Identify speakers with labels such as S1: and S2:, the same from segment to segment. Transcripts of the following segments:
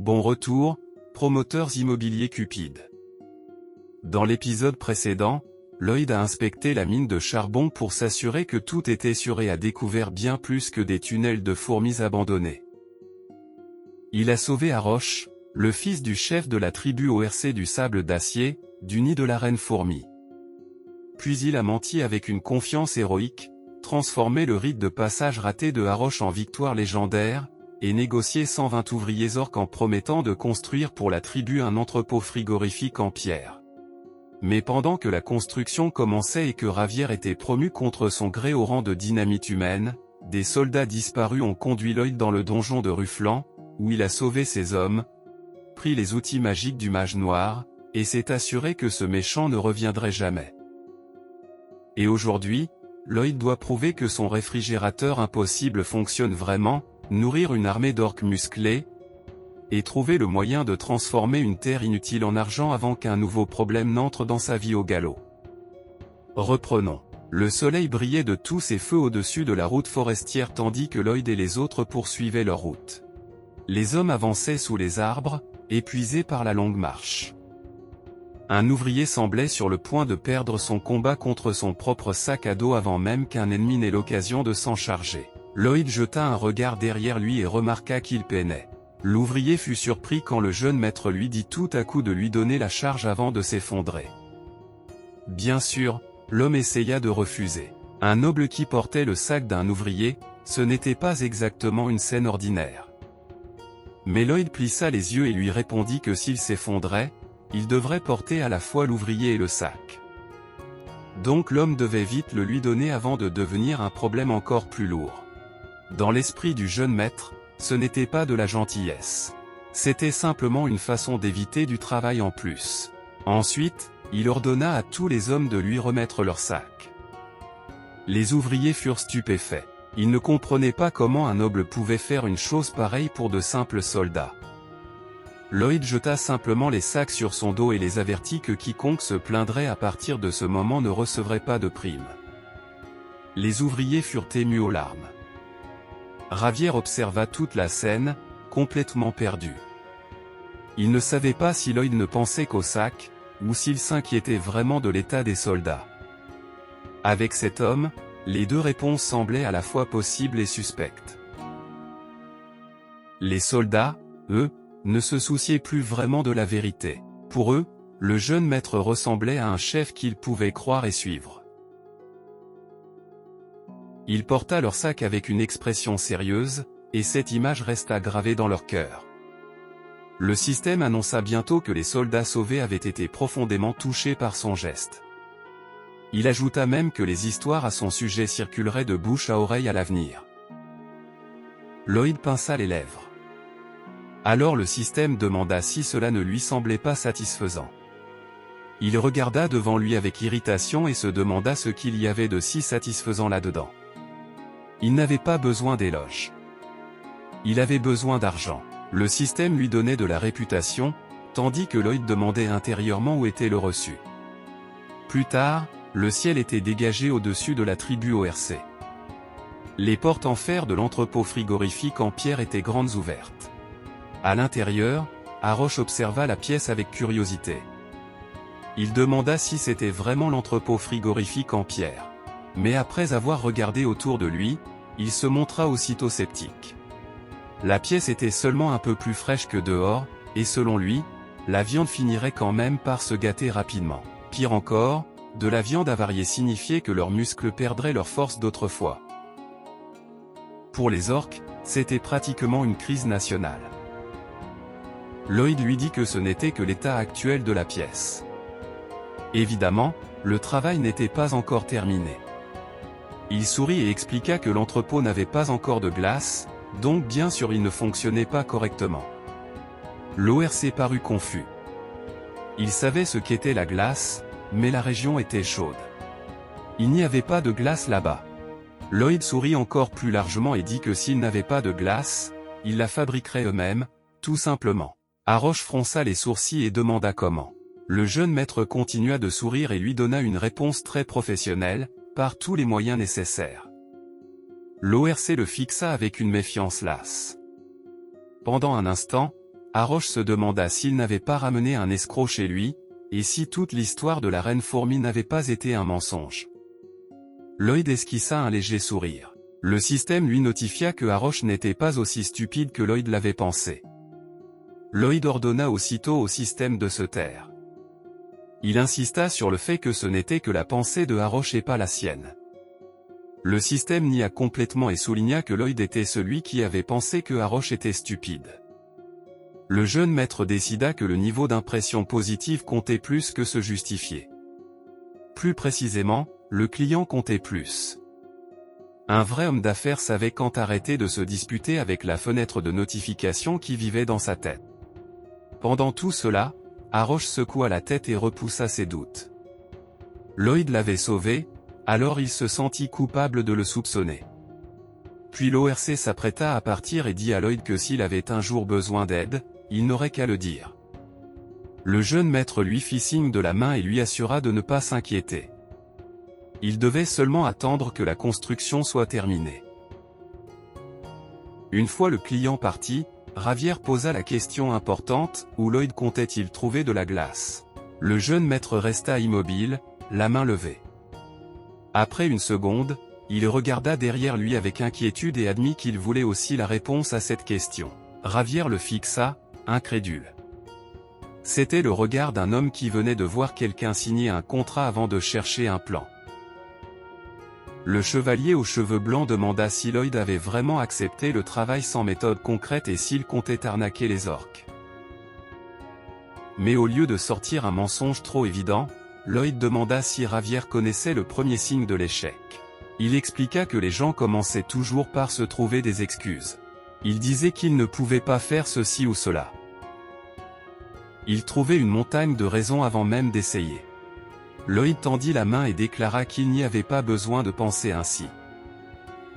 S1: Bon retour, promoteurs immobiliers Cupid. Dans l'épisode précédent, Lloyd a inspecté la mine de charbon pour s'assurer que tout était sûr et a découvert bien plus que des tunnels de fourmis abandonnés. Il a sauvé Harosh, le fils du chef de la tribu ORC du sable d'acier, du nid de la reine fourmi. Puis il a menti avec une confiance héroïque, transformé le rite de passage raté de Harosh en victoire légendaire, et négocié 120 ouvriers orques en promettant de construire pour la tribu un entrepôt frigorifique en pierre. Mais pendant que la construction commençait et que Ravière était promu contre son gré au rang de dynamite humaine, des soldats disparus ont conduit Lloyd dans le donjon de Ruffland, où il a sauvé ses hommes, pris les outils magiques du mage noir, et s'est assuré que ce méchant ne reviendrait jamais. Et aujourd'hui, Lloyd doit prouver que son réfrigérateur impossible fonctionne vraiment, nourrir une armée d'orques musclés, et trouver le moyen de transformer une terre inutile en argent avant qu'un nouveau problème n'entre dans sa vie au galop. Reprenons. Le soleil brillait de tous ses feux au-dessus de la route forestière tandis que Lloyd et les autres poursuivaient leur route. Les hommes avançaient sous les arbres, épuisés par la longue marche. Un ouvrier semblait sur le point de perdre son combat contre son propre sac à dos avant même qu'un ennemi n'ait l'occasion de s'en charger. Lloyd jeta un regard derrière lui et remarqua qu'il peinait. L'ouvrier fut surpris quand le jeune maître lui dit tout à coup de lui donner la charge avant de s'effondrer. Bien sûr, l'homme essaya de refuser. Un noble qui portait le sac d'un ouvrier, ce n'était pas exactement une scène ordinaire. Mais Lloyd plissa les yeux et lui répondit que s'il s'effondrait, il devrait porter à la fois l'ouvrier et le sac. Donc l'homme devait vite le lui donner avant de devenir un problème encore plus lourd. Dans l'esprit du jeune maître, ce n'était pas de la gentillesse. C'était simplement une façon d'éviter du travail en plus. Ensuite, il ordonna à tous les hommes de lui remettre leur sac. Les ouvriers furent stupéfaits. Ils ne comprenaient pas comment un noble pouvait faire une chose pareille pour de simples soldats. Lloyd jeta simplement les sacs sur son dos et les avertit que quiconque se plaindrait à partir de ce moment ne recevrait pas de prime. Les ouvriers furent émus aux larmes. Ravière observa toute la scène, complètement perdu. Il ne savait pas si Lloyd ne pensait qu'au sac, ou s'il s'inquiétait vraiment de l'état des soldats. Avec cet homme, les deux réponses semblaient à la fois possibles et suspectes. Les soldats, eux, ne se souciaient plus vraiment de la vérité. Pour eux, le jeune maître ressemblait à un chef qu'ils pouvaient croire et suivre. Il porta leur sac avec une expression sérieuse, et cette image resta gravée dans leur cœur. Le système annonça bientôt que les soldats sauvés avaient été profondément touchés par son geste. Il ajouta même que les histoires à son sujet circuleraient de bouche à oreille à l'avenir. Lloyd pinça les lèvres. Alors le système demanda si cela ne lui semblait pas satisfaisant. Il regarda devant lui avec irritation et se demanda ce qu'il y avait de si satisfaisant là-dedans. Il n'avait pas besoin d'éloges. Il avait besoin d'argent. Le système lui donnait de la réputation, tandis que Lloyd demandait intérieurement où était le reçu. Plus tard, le ciel était dégagé au-dessus de la tribu ORC. Les portes en fer de l'entrepôt frigorifique en pierre étaient grandes ouvertes. À l'intérieur, Harosh observa la pièce avec curiosité. Il demanda si c'était vraiment l'entrepôt frigorifique en pierre. Mais après avoir regardé autour de lui, il se montra aussitôt sceptique. La pièce était seulement un peu plus fraîche que dehors, et selon lui, la viande finirait quand même par se gâter rapidement. Pire encore, de la viande avariée signifiait que leurs muscles perdraient leur force d'autrefois. Pour les orques, c'était pratiquement une crise nationale. Lloyd lui dit que ce n'était que l'état actuel de la pièce. Évidemment, le travail n'était pas encore terminé. Il sourit et expliqua que l'entrepôt n'avait pas encore de glace, donc bien sûr il ne fonctionnait pas correctement. L'ORC parut confus. Il savait ce qu'était la glace, mais la région était chaude. Il n'y avait pas de glace là-bas. Lloyd sourit encore plus largement et dit que s'ils n'avaient pas de glace, ils la fabriqueraient eux-mêmes, tout simplement. Harosh fronça les sourcils et demanda comment. Le jeune maître continua de sourire et lui donna une réponse très professionnelle, par tous les moyens nécessaires. L'ORC le fixa avec une méfiance lasse. Pendant un instant, Haroche se demanda s'il n'avait pas ramené un escroc chez lui, et si toute l'histoire de la reine fourmi n'avait pas été un mensonge. Lloyd esquissa un léger sourire. Le système lui notifia que Haroche n'était pas aussi stupide que Lloyd l'avait pensé. Lloyd ordonna aussitôt au système de se taire. Il insista sur le fait que ce n'était que la pensée de Haroche et pas la sienne. Le système nia complètement et souligna que Lloyd était celui qui avait pensé que Haroche était stupide. Le jeune maître décida que le niveau d'impression positive comptait plus que se justifier. Plus précisément, le client comptait plus. Un vrai homme d'affaires savait quand arrêter de se disputer avec la fenêtre de notification qui vivait dans sa tête. Pendant tout cela, Haroche secoua la tête et repoussa ses doutes. Lloyd l'avait sauvé, alors il se sentit coupable de le soupçonner. Puis l'ORC s'apprêta à partir et dit à Lloyd que s'il avait un jour besoin d'aide, il n'aurait qu'à le dire. Le jeune maître lui fit signe de la main et lui assura de ne pas s'inquiéter. Il devait seulement attendre que la construction soit terminée. Une fois le client parti, Ravière posa la question importante, où Lloyd comptait-il trouver de la glace? Le jeune maître resta immobile, la main levée. Après une seconde, il regarda derrière lui avec inquiétude et admit qu'il voulait aussi la réponse à cette question. Ravière le fixa, incrédule. C'était le regard d'un homme qui venait de voir quelqu'un signer un contrat avant de chercher un plan. Le chevalier aux cheveux blancs demanda si Lloyd avait vraiment accepté le travail sans méthode concrète et s'il comptait arnaquer les orques. Mais au lieu de sortir un mensonge trop évident, Lloyd demanda si Ravière connaissait le premier signe de l'échec. Il expliqua que les gens commençaient toujours par se trouver des excuses. Il disait qu'ils ne pouvaient pas faire ceci ou cela. Il trouvait une montagne de raisons avant même d'essayer. Lloyd tendit la main et déclara qu'il n'y avait pas besoin de penser ainsi.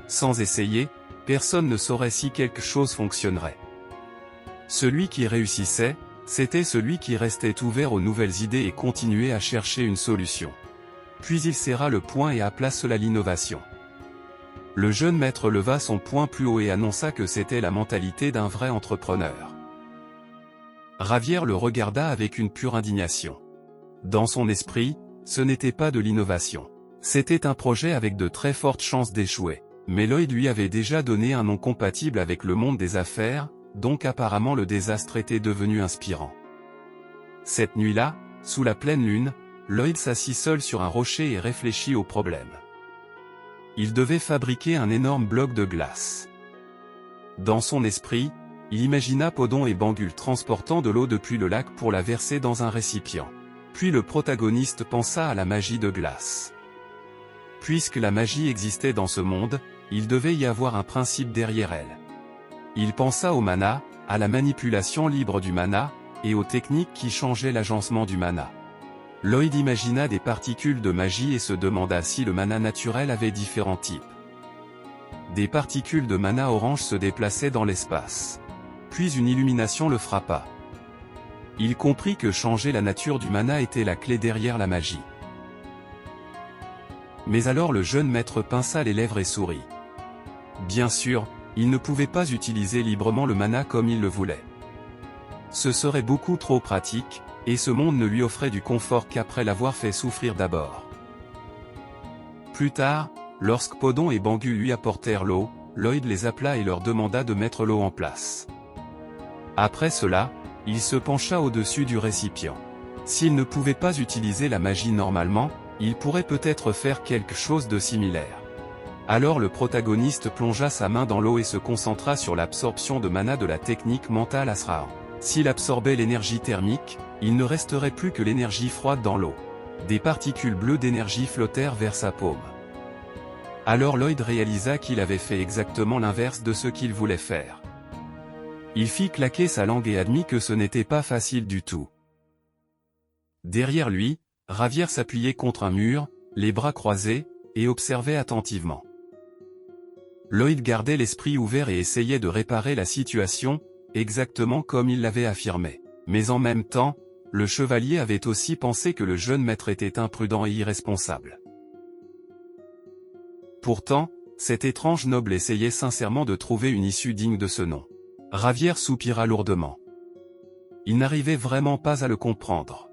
S1: Sans essayer, personne ne saurait si quelque chose fonctionnerait. Celui qui réussissait, c'était celui qui restait ouvert aux nouvelles idées et continuait à chercher une solution. Puis il serra le poing et appela cela l'innovation. Le jeune maître leva son poing plus haut et annonça que c'était la mentalité d'un vrai entrepreneur. Ravière le regarda avec une pure indignation. Dans son esprit, ce n'était pas de l'innovation. C'était un projet avec de très fortes chances d'échouer. Mais Lloyd lui avait déjà donné un nom compatible avec le monde des affaires, donc apparemment le désastre était devenu inspirant. Cette nuit-là, sous la pleine lune, Lloyd s'assit seul sur un rocher et réfléchit au problème. Il devait fabriquer un énorme bloc de glace. Dans son esprit, il imagina Podon et Bangul transportant de l'eau depuis le lac pour la verser dans un récipient. Puis le protagoniste pensa à la magie de glace. Puisque la magie existait dans ce monde, il devait y avoir un principe derrière elle. Il pensa au mana, à la manipulation libre du mana, et aux techniques qui changeaient l'agencement du mana. Lloyd imagina des particules de magie et se demanda si le mana naturel avait différents types. Des particules de mana orange se déplaçaient dans l'espace. Puis une illumination le frappa. Il comprit que changer la nature du mana était la clé derrière la magie. Mais alors le jeune maître pinça les lèvres et sourit. Bien sûr, il ne pouvait pas utiliser librement le mana comme il le voulait. Ce serait beaucoup trop pratique, et ce monde ne lui offrait du confort qu'après l'avoir fait souffrir d'abord. Plus tard, lorsque Podon et Bangul lui apportèrent l'eau, Lloyd les appela et leur demanda de mettre l'eau en place. Après cela, il se pencha au-dessus du récipient. S'il ne pouvait pas utiliser la magie normalement, il pourrait peut-être faire quelque chose de similaire. Alors le protagoniste plongea sa main dans l'eau et se concentra sur l'absorption de mana de la technique mentale Asrahan. S'il absorbait l'énergie thermique, il ne resterait plus que l'énergie froide dans l'eau. Des particules bleues d'énergie flottèrent vers sa paume. Alors Lloyd réalisa qu'il avait fait exactement l'inverse de ce qu'il voulait faire. Il fit claquer sa langue et admit que ce n'était pas facile du tout. Derrière lui, Ravière s'appuyait contre un mur, les bras croisés, et observait attentivement. Lloyd gardait l'esprit ouvert et essayait de réparer la situation, exactement comme il l'avait affirmé. Mais en même temps, le chevalier avait aussi pensé que le jeune maître était imprudent et irresponsable. Pourtant, cet étrange noble essayait sincèrement de trouver une issue digne de ce nom. Ravière soupira lourdement. Il n'arrivait vraiment pas à le comprendre.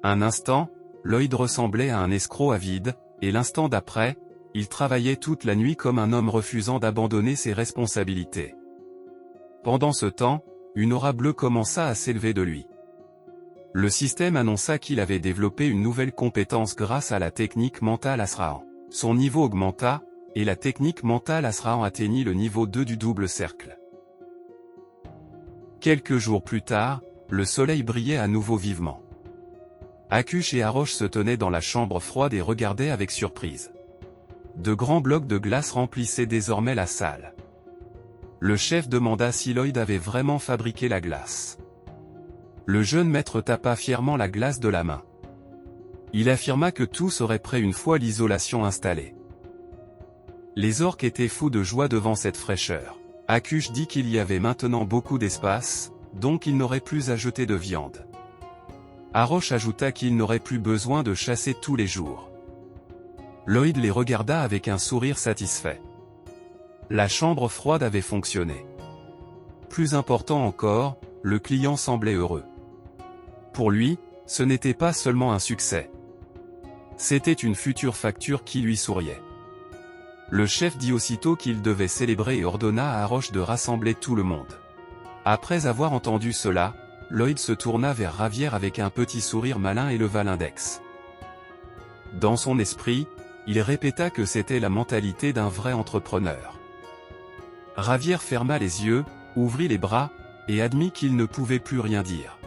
S1: Un instant, Lloyd ressemblait à un escroc avide, et l'instant d'après, il travaillait toute la nuit comme un homme refusant d'abandonner ses responsabilités. Pendant ce temps, une aura bleue commença à s'élever de lui. Le système annonça qu'il avait développé une nouvelle compétence grâce à la technique mentale Asrahan. Son niveau augmenta, et la technique mentale Asrahan atteignit le niveau 2 du double cercle. Quelques jours plus tard, le soleil brillait à nouveau vivement. Akush et Arosh se tenaient dans la chambre froide et regardaient avec surprise. De grands blocs de glace remplissaient désormais la salle. Le chef demanda si Lloyd avait vraiment fabriqué la glace. Le jeune maître tapa fièrement la glace de la main. Il affirma que tout serait prêt une fois l'isolation installée. Les orques étaient fous de joie devant cette fraîcheur. Akush dit qu'il y avait maintenant beaucoup d'espace, donc il n'aurait plus à jeter de viande. Arosh ajouta qu'il n'aurait plus besoin de chasser tous les jours. Lloyd les regarda avec un sourire satisfait. La chambre froide avait fonctionné. Plus important encore, le client semblait heureux. Pour lui, ce n'était pas seulement un succès. C'était une future facture qui lui souriait. Le chef dit aussitôt qu'il devait célébrer et ordonna à Arosh de rassembler tout le monde. Après avoir entendu cela, Lloyd se tourna vers Ravière avec un petit sourire malin et leva l'index. Dans son esprit, il répéta que c'était la mentalité d'un vrai entrepreneur. Ravière ferma les yeux, ouvrit les bras, et admit qu'il ne pouvait plus rien dire.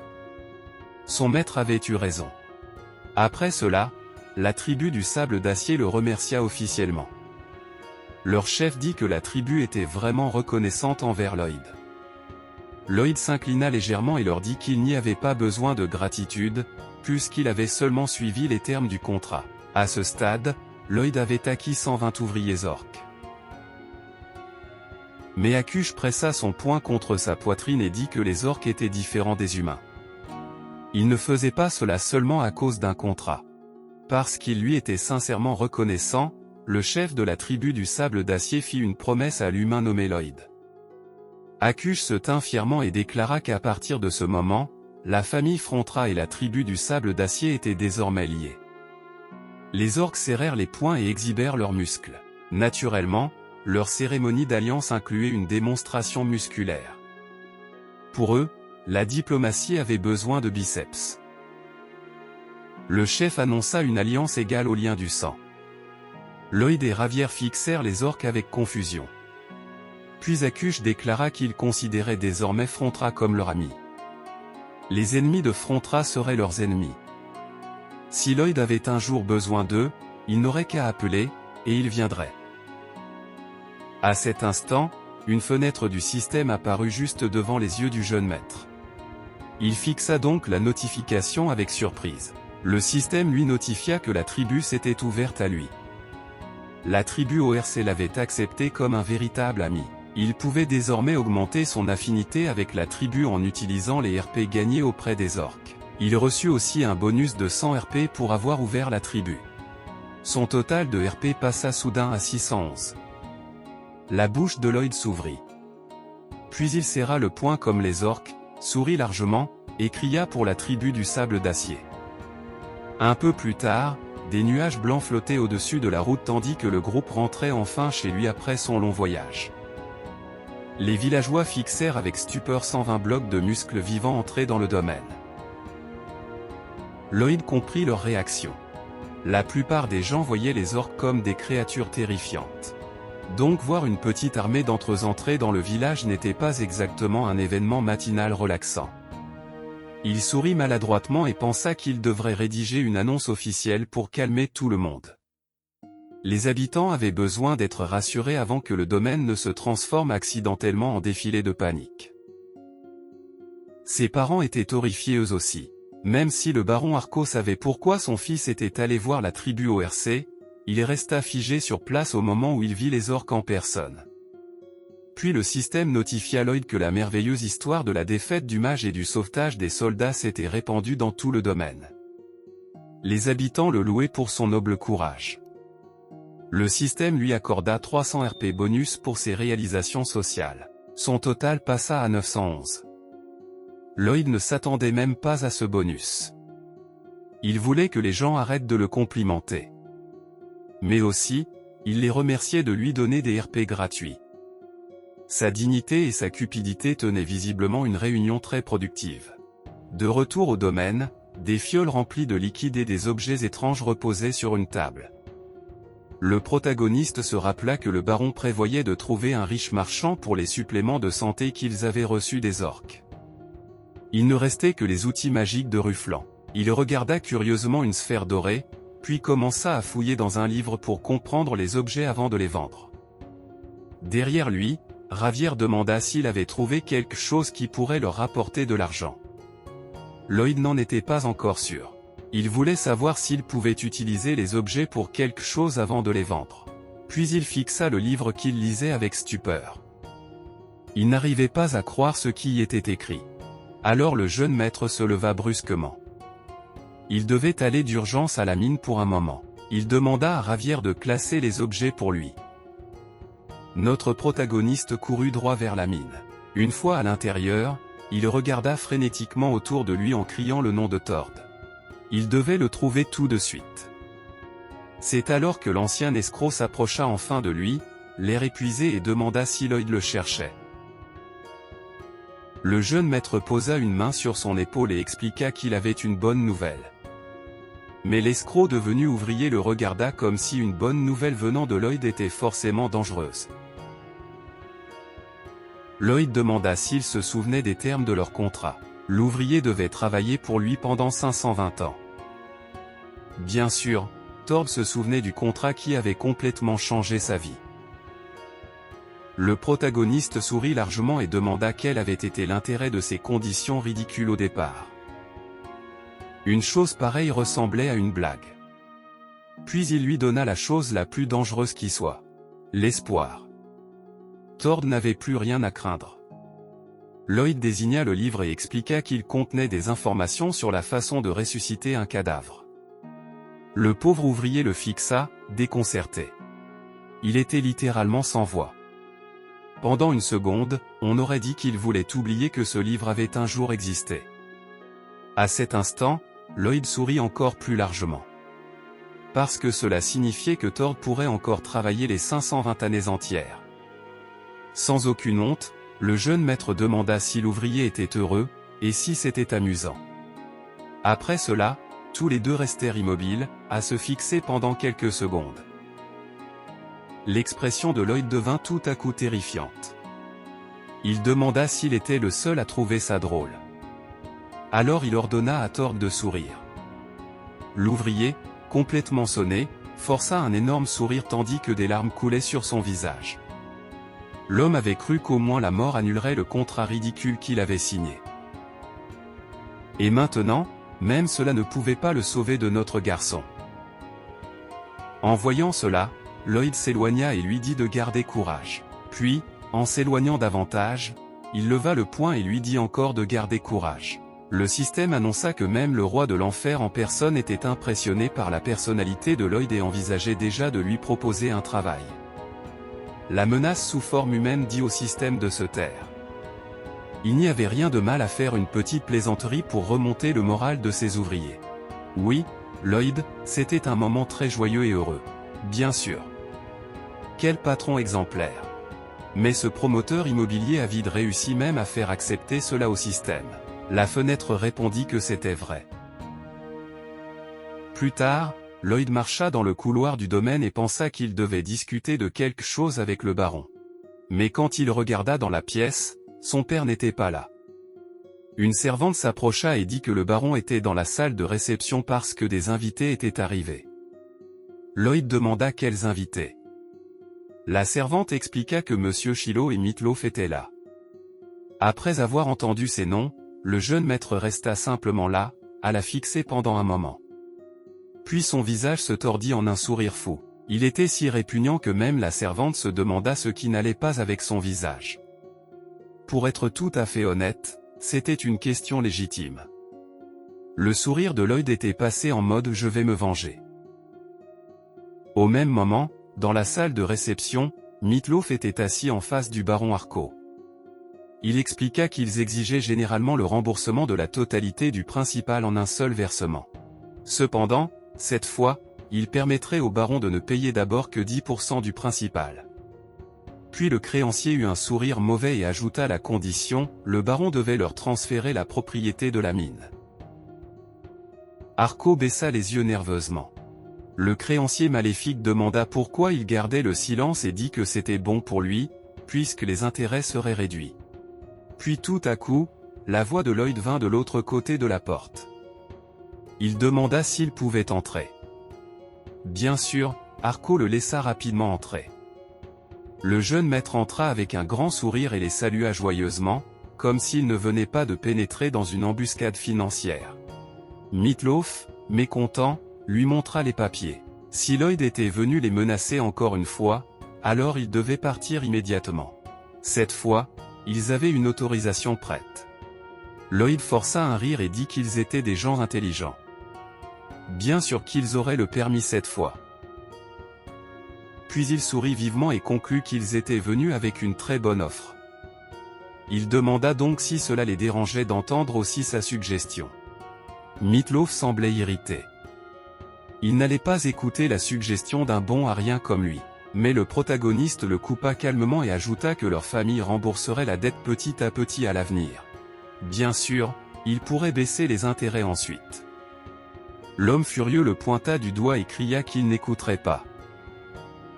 S1: Son maître avait eu raison. Après cela, la tribu du sable d'acier le remercia officiellement. Leur chef dit que la tribu était vraiment reconnaissante envers Lloyd. Lloyd s'inclina légèrement et leur dit qu'il n'y avait pas besoin de gratitude, puisqu'il avait seulement suivi les termes du contrat. À ce stade, Lloyd avait acquis 120 ouvriers orques. Mais Akush pressa son poing contre sa poitrine et dit que les orques étaient différents des humains. Il ne faisait pas cela seulement à cause d'un contrat. Parce qu'il lui était sincèrement reconnaissant, le chef de la tribu du sable d'acier fit une promesse à l'humain nommé Lloyd. Akush se tint fièrement et déclara qu'à partir de ce moment, la famille Frontra et la tribu du sable d'acier étaient désormais liées. Les orques serrèrent les poings et exhibèrent leurs muscles. Naturellement, leur cérémonie d'alliance incluait une démonstration musculaire. Pour eux, la diplomatie avait besoin de biceps. Le chef annonça une alliance égale au lien du sang. Lloyd et Ravière fixèrent les orques avec confusion. Puis Akush déclara qu'il considérait désormais Frontra comme leur ami. Les ennemis de Frontra seraient leurs ennemis. Si Lloyd avait un jour besoin d'eux, il n'aurait qu'à appeler, et ils viendraient. À cet instant, une fenêtre du système apparut juste devant les yeux du jeune maître. Il fixa donc la notification avec surprise. Le système lui notifia que la tribu s'était ouverte à lui. La tribu ORC l'avait accepté comme un véritable ami. Il pouvait désormais augmenter son affinité avec la tribu en utilisant les RP gagnés auprès des orques. Il reçut aussi un bonus de 100 RP pour avoir ouvert la tribu. Son total de RP passa soudain à 611. La bouche de Lloyd s'ouvrit. Puis il serra le poing comme les orques, sourit largement, et cria pour la tribu du sable d'acier. Un peu plus tard, des nuages blancs flottaient au-dessus de la route tandis que le groupe rentrait enfin chez lui après son long voyage. Les villageois fixèrent avec stupeur 120 blocs de muscles vivants entrés dans le domaine. Lloyd comprit leur réaction. La plupart des gens voyaient les orques comme des créatures terrifiantes. Donc voir une petite armée d'entre eux entrer dans le village n'était pas exactement un événement matinal relaxant. Il sourit maladroitement et pensa qu'il devrait rédiger une annonce officielle pour calmer tout le monde. Les habitants avaient besoin d'être rassurés avant que le domaine ne se transforme accidentellement en défilé de panique. Ses parents étaient horrifiés eux aussi. Même si le baron Arco savait pourquoi son fils était allé voir la tribu ORC, il resta figé sur place au moment où il vit les orques en personne. Puis le système notifia Lloyd que la merveilleuse histoire de la défaite du mage et du sauvetage des soldats s'était répandue dans tout le domaine. Les habitants le louaient pour son noble courage. Le système lui accorda 300 RP bonus pour ses réalisations sociales. Son total passa à 911. Lloyd ne s'attendait même pas à ce bonus. Il voulait que les gens arrêtent de le complimenter. Mais aussi, il les remerciait de lui donner des RP gratuits. Sa dignité et sa cupidité tenaient visiblement une réunion très productive. De retour au domaine, des fioles remplies de liquide et des objets étranges reposaient sur une table. Le protagoniste se rappela que le baron prévoyait de trouver un riche marchand pour les suppléments de santé qu'ils avaient reçus des orques. Il ne restait que les outils magiques de Ruffland. Il regarda curieusement une sphère dorée, puis commença à fouiller dans un livre pour comprendre les objets avant de les vendre. Derrière lui, Ravière demanda s'il avait trouvé quelque chose qui pourrait leur rapporter de l'argent. Lloyd n'en était pas encore sûr. Il voulait savoir s'il pouvait utiliser les objets pour quelque chose avant de les vendre. Puis il fixa le livre qu'il lisait avec stupeur. Il n'arrivait pas à croire ce qui y était écrit. Alors le jeune maître se leva brusquement. Il devait aller d'urgence à la mine pour un moment. Il demanda à Ravière de classer les objets pour lui. Notre protagoniste courut droit vers la mine. Une fois à l'intérieur, il regarda frénétiquement autour de lui en criant le nom de Thord. Il devait le trouver tout de suite. C'est alors que l'ancien escroc s'approcha enfin de lui, l'air épuisé, et demanda si Lloyd le cherchait. Le jeune maître posa une main sur son épaule et expliqua qu'il avait une bonne nouvelle. Mais l'escroc devenu ouvrier le regarda comme si une bonne nouvelle venant de Lloyd était forcément dangereuse. Lloyd demanda s'il se souvenait des termes de leur contrat. L'ouvrier devait travailler pour lui pendant 520 ans. Bien sûr, Thord se souvenait du contrat qui avait complètement changé sa vie. Le protagoniste sourit largement et demanda quel avait été l'intérêt de ces conditions ridicules au départ. Une chose pareille ressemblait à une blague. Puis il lui donna la chose la plus dangereuse qui soit. L'espoir. Thord n'avait plus rien à craindre. Lloyd désigna le livre et expliqua qu'il contenait des informations sur la façon de ressusciter un cadavre. Le pauvre ouvrier le fixa, déconcerté. Il était littéralement sans voix. Pendant une seconde, on aurait dit qu'il voulait oublier que ce livre avait un jour existé. À cet instant, Lloyd sourit encore plus largement. Parce que cela signifiait que Thord pourrait encore travailler les 520 années entières. Sans aucune honte, le jeune maître demanda si l'ouvrier était heureux, et si c'était amusant. Après cela, tous les deux restèrent immobiles, à se fixer pendant quelques secondes. L'expression de Lloyd devint tout à coup terrifiante. Il demanda s'il était le seul à trouver ça drôle. Alors il ordonna à Thord de sourire. L'ouvrier, complètement sonné, força un énorme sourire tandis que des larmes coulaient sur son visage. L'homme avait cru qu'au moins la mort annulerait le contrat ridicule qu'il avait signé. Et maintenant, même cela ne pouvait pas le sauver de notre garçon. En voyant cela, Lloyd s'éloigna et lui dit de garder courage. Puis, en s'éloignant davantage, il leva le poing et lui dit encore de garder courage. Le système annonça que même le roi de l'enfer en personne était impressionné par la personnalité de Lloyd et envisageait déjà de lui proposer un travail. La menace sous forme humaine dit au système de se taire. Il n'y avait rien de mal à faire une petite plaisanterie pour remonter le moral de ses ouvriers. Oui, Lloyd, c'était un moment très joyeux et heureux. Bien sûr. Quel patron exemplaire. Mais ce promoteur immobilier avide réussit même à faire accepter cela au système. La fenêtre répondit que c'était vrai. Plus tard, Lloyd marcha dans le couloir du domaine et pensa qu'il devait discuter de quelque chose avec le baron. Mais quand il regarda dans la pièce, son père n'était pas là. Une servante s'approcha et dit que le baron était dans la salle de réception parce que des invités étaient arrivés. Lloyd demanda quels invités. La servante expliqua que Monsieur Shiloh et Meatloaf étaient là. Après avoir entendu ces noms, le jeune maître resta simplement là, à la fixer pendant un moment. Puis son visage se tordit en un sourire fou. Il était si répugnant que même la servante se demanda ce qui n'allait pas avec son visage. Pour être tout à fait honnête, c'était une question légitime. Le sourire de Lloyd était passé en mode « je vais me venger ». Au même moment, dans la salle de réception, Meatloaf était assis en face du baron Harco. Il expliqua qu'ils exigeaient généralement le remboursement de la totalité du principal en un seul versement. Cependant, cette fois, il permettrait au baron de ne payer d'abord que 10% du principal. Puis le créancier eut un sourire mauvais et ajouta la condition, le baron devait leur transférer la propriété de la mine. Arko baissa les yeux nerveusement. Le créancier maléfique demanda pourquoi il gardait le silence et dit que c'était bon pour lui, puisque les intérêts seraient réduits. Puis tout à coup, la voix de Lloyd vint de l'autre côté de la porte. Il demanda s'il pouvait entrer. Bien sûr, Arko le laissa rapidement entrer. Le jeune maître entra avec un grand sourire et les salua joyeusement, comme s'il ne venait pas de pénétrer dans une embuscade financière. Meatloaf, mécontent, lui montra les papiers. Si Lloyd était venu les menacer encore une fois, alors ils devaient partir immédiatement. Cette fois, ils avaient une autorisation prête. Lloyd força un rire et dit qu'ils étaient des gens intelligents. Bien sûr qu'ils auraient le permis cette fois. Puis il sourit vivement et conclut qu'ils étaient venus avec une très bonne offre. Il demanda donc si cela les dérangeait d'entendre aussi sa suggestion. Meatloaf semblait irrité. Il n'allait pas écouter la suggestion d'un bon à rien comme lui. Mais le protagoniste le coupa calmement et ajouta que leur famille rembourserait la dette petit à petit à l'avenir. Bien sûr, il pourrait baisser les intérêts ensuite. L'homme furieux le pointa du doigt et cria qu'il n'écouterait pas.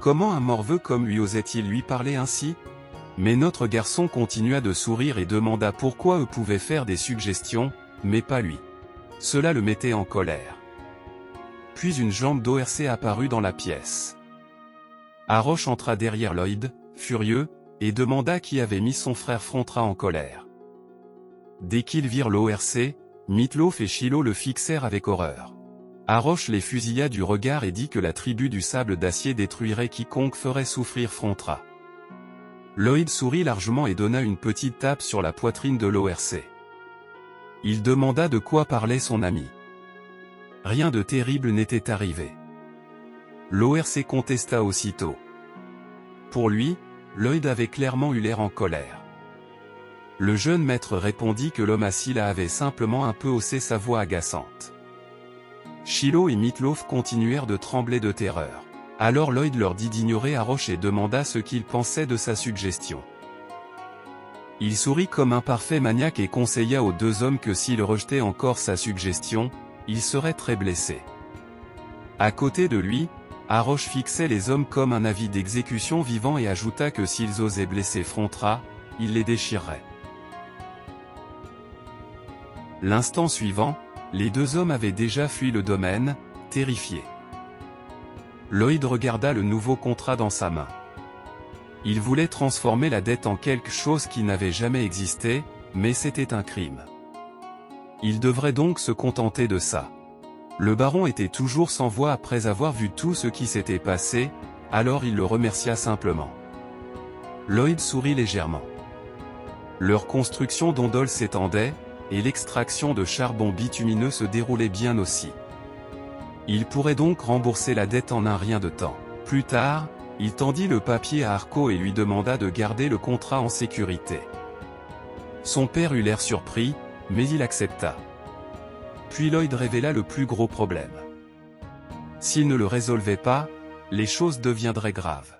S1: Comment un morveux comme lui osait-il lui parler ainsi? Mais notre garçon continua de sourire et demanda pourquoi eux pouvaient faire des suggestions, mais pas lui. Cela le mettait en colère. Puis une jambe d'ORC apparut dans la pièce. Arosh entra derrière Lloyd, furieux, et demanda qui avait mis son frère Frontra en colère. Dès qu'ils virent l'ORC, Meatloaf et Shiloh le fixèrent avec horreur. Arosh les fusilla du regard et dit que la tribu du sable d'acier détruirait quiconque ferait souffrir Frontra. Lloyd sourit largement et donna une petite tape sur la poitrine de l'ORC. Il demanda de quoi parlait son ami. Rien de terrible n'était arrivé. L'ORC contesta aussitôt. Pour lui, Lloyd avait clairement eu l'air en colère. Le jeune maître répondit que l'homme à Scylla avait simplement un peu haussé sa voix agaçante. Shiloh et Meatloaf continuèrent de trembler de terreur. Alors Lloyd leur dit d'ignorer Arosh et demanda ce qu'il pensait de sa suggestion. Il sourit comme un parfait maniaque et conseilla aux deux hommes que s'ils rejetaient encore sa suggestion, ils seraient très blessés. À côté de lui, Arosh fixait les hommes comme un avis d'exécution vivant et ajouta que s'ils osaient blesser Frontra, il les déchirerait. L'instant suivant, les deux hommes avaient déjà fui le domaine, terrifiés. Lloyd regarda le nouveau contrat dans sa main. Il voulait transformer la dette en quelque chose qui n'avait jamais existé, mais c'était un crime. Il devrait donc se contenter de ça. Le baron était toujours sans voix après avoir vu tout ce qui s'était passé, alors il le remercia simplement. Lloyd sourit légèrement. Leur construction d'ondoles s'étendait, et l'extraction de charbon bitumineux se déroulait bien aussi. Il pourrait donc rembourser la dette en un rien de temps. Plus tard, il tendit le papier à Arko et lui demanda de garder le contrat en sécurité. Son père eut l'air surpris, mais il accepta. Puis Lloyd révéla le plus gros problème. S'il ne le résolvait pas, les choses deviendraient graves.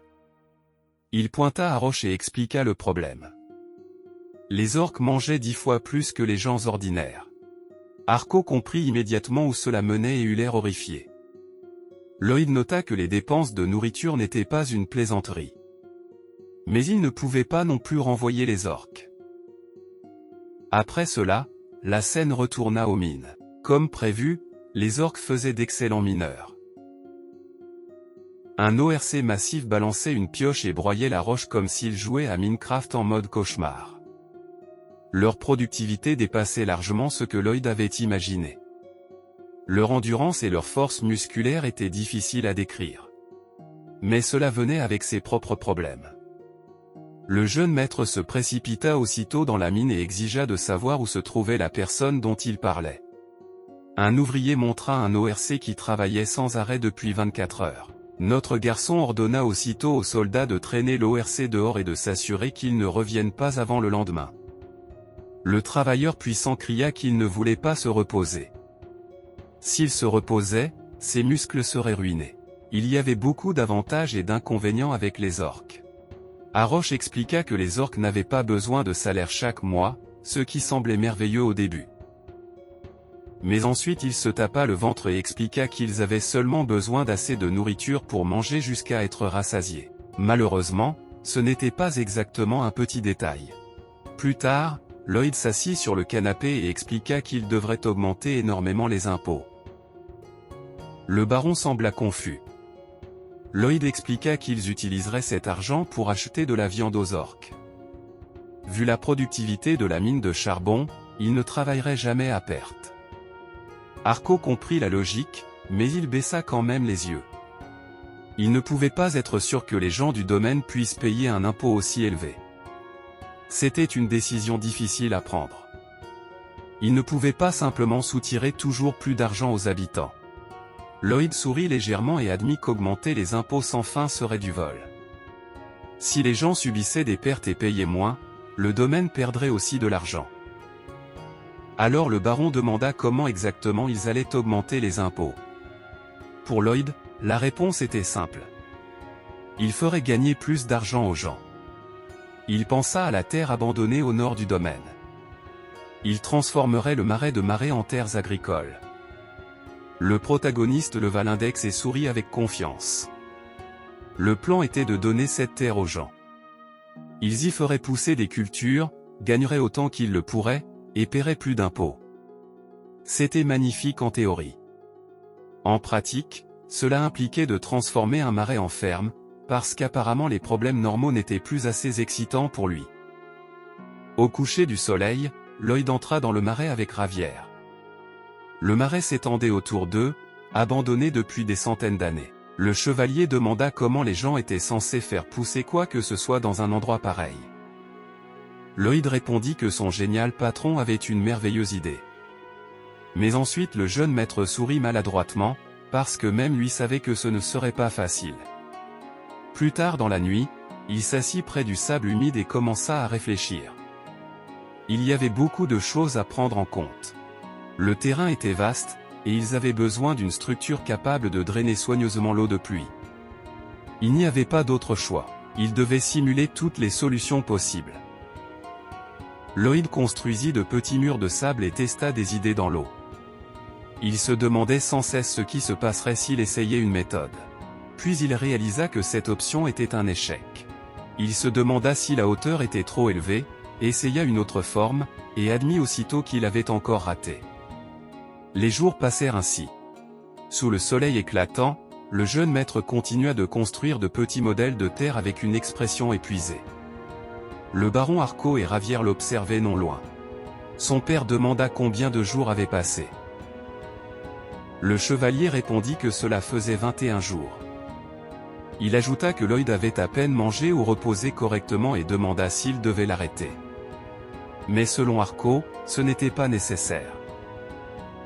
S1: Il pointa Arosh et expliqua le problème. Les orques mangeaient 10 fois plus que les gens ordinaires. Arko comprit immédiatement où cela menait et eut l'air horrifié. Lloyd nota que les dépenses de nourriture n'étaient pas une plaisanterie. Mais il ne pouvait pas non plus renvoyer les orques. Après cela, la scène retourna aux mines. Comme prévu, les orques faisaient d'excellents mineurs. Un ORC massif balançait une pioche et broyait la roche comme s'il jouait à Minecraft en mode cauchemar. Leur productivité dépassait largement ce que Lloyd avait imaginé. Leur endurance et leur force musculaire étaient difficiles à décrire. Mais cela venait avec ses propres problèmes. Le jeune maître se précipita aussitôt dans la mine et exigea de savoir où se trouvait la personne dont il parlait. Un ouvrier montra un ORC qui travaillait sans arrêt depuis 24 heures. Notre garçon ordonna aussitôt aux soldats de traîner l'ORC dehors et de s'assurer qu'il ne revienne pas avant le lendemain. Le travailleur puissant cria qu'il ne voulait pas se reposer. S'il se reposait, ses muscles seraient ruinés. Il y avait beaucoup d'avantages et d'inconvénients avec les orques. Harosh expliqua que les orques n'avaient pas besoin de salaire chaque mois, ce qui semblait merveilleux au début. Mais ensuite il se tapa le ventre et expliqua qu'ils avaient seulement besoin d'assez de nourriture pour manger jusqu'à être rassasiés. Malheureusement, ce n'était pas exactement un petit détail. Plus tard, Lloyd s'assit sur le canapé et expliqua qu'il devrait augmenter énormément les impôts. Le baron sembla confus. Lloyd expliqua qu'ils utiliseraient cet argent pour acheter de la viande aux orques. Vu la productivité de la mine de charbon, ils ne travailleraient jamais à perte. Harco comprit la logique, mais il baissa quand même les yeux. Il ne pouvait pas être sûr que les gens du domaine puissent payer un impôt aussi élevé. C'était une décision difficile à prendre. Il ne pouvait pas simplement soutirer toujours plus d'argent aux habitants. Lloyd sourit légèrement et admit qu'augmenter les impôts sans fin serait du vol. Si les gens subissaient des pertes et payaient moins, le domaine perdrait aussi de l'argent. Alors le baron demanda comment exactement ils allaient augmenter les impôts. Pour Lloyd, la réponse était simple. Il ferait gagner plus d'argent aux gens. Il pensa à la terre abandonnée au nord du domaine. Il transformerait le marais de Marais en terres agricoles. Le protagoniste leva l'index et sourit avec confiance. Le plan était de donner cette terre aux gens. Ils y feraient pousser des cultures, gagneraient autant qu'ils le pourraient, et paieraient plus d'impôts. C'était magnifique en théorie. En pratique, cela impliquait de transformer un marais en ferme, parce qu'apparemment les problèmes normaux n'étaient plus assez excitants pour lui. Au coucher du soleil, Lloyd entra dans le marais avec Ravière. Le marais s'étendait autour d'eux, abandonné depuis des centaines d'années. Le chevalier demanda comment les gens étaient censés faire pousser quoi que ce soit dans un endroit pareil. Lloyd répondit que son génial patron avait une merveilleuse idée. Mais ensuite le jeune maître sourit maladroitement, parce que même lui savait que ce ne serait pas facile. Plus tard dans la nuit, il s'assit près du sable humide et commença à réfléchir. Il y avait beaucoup de choses à prendre en compte. Le terrain était vaste, et ils avaient besoin d'une structure capable de drainer soigneusement l'eau de pluie. Il n'y avait pas d'autre choix. Ils devaient simuler toutes les solutions possibles. Lloyd construisit de petits murs de sable et testa des idées dans l'eau. Il se demandait sans cesse ce qui se passerait s'il essayait une méthode. Puis il réalisa que cette option était un échec. Il se demanda si la hauteur était trop élevée, essaya une autre forme, et admit aussitôt qu'il avait encore raté. Les jours passèrent ainsi. Sous le soleil éclatant, le jeune maître continua de construire de petits modèles de terre avec une expression épuisée. Le baron Harco et Ravière l'observaient non loin. Son père demanda combien de jours avaient passé. Le chevalier répondit que cela faisait 21 jours. Il ajouta que Lloyd avait à peine mangé ou reposé correctement et demanda s'il devait l'arrêter. Mais selon Harco, ce n'était pas nécessaire.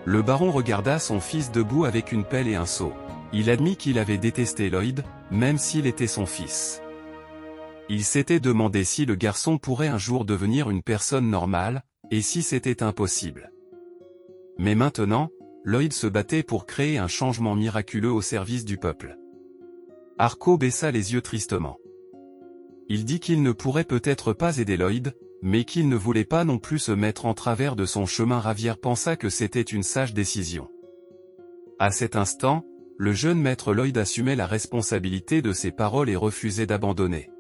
S1: Le baron regarda son fils debout avec une pelle et un seau. Il admit qu'il avait détesté Lloyd, même s'il était son fils. Il s'était demandé si le garçon pourrait un jour devenir une personne normale, et si c'était impossible. Mais maintenant, Lloyd se battait pour créer un changement miraculeux au service du peuple. Harco baissa les yeux tristement. Il dit qu'il ne pourrait peut-être pas aider Lloyd, mais qu'il ne voulait pas non plus se mettre en travers de son chemin. Ravière pensa que c'était une sage décision. À cet instant, le jeune maître Lloyd assumait la responsabilité de ses paroles et refusait d'abandonner.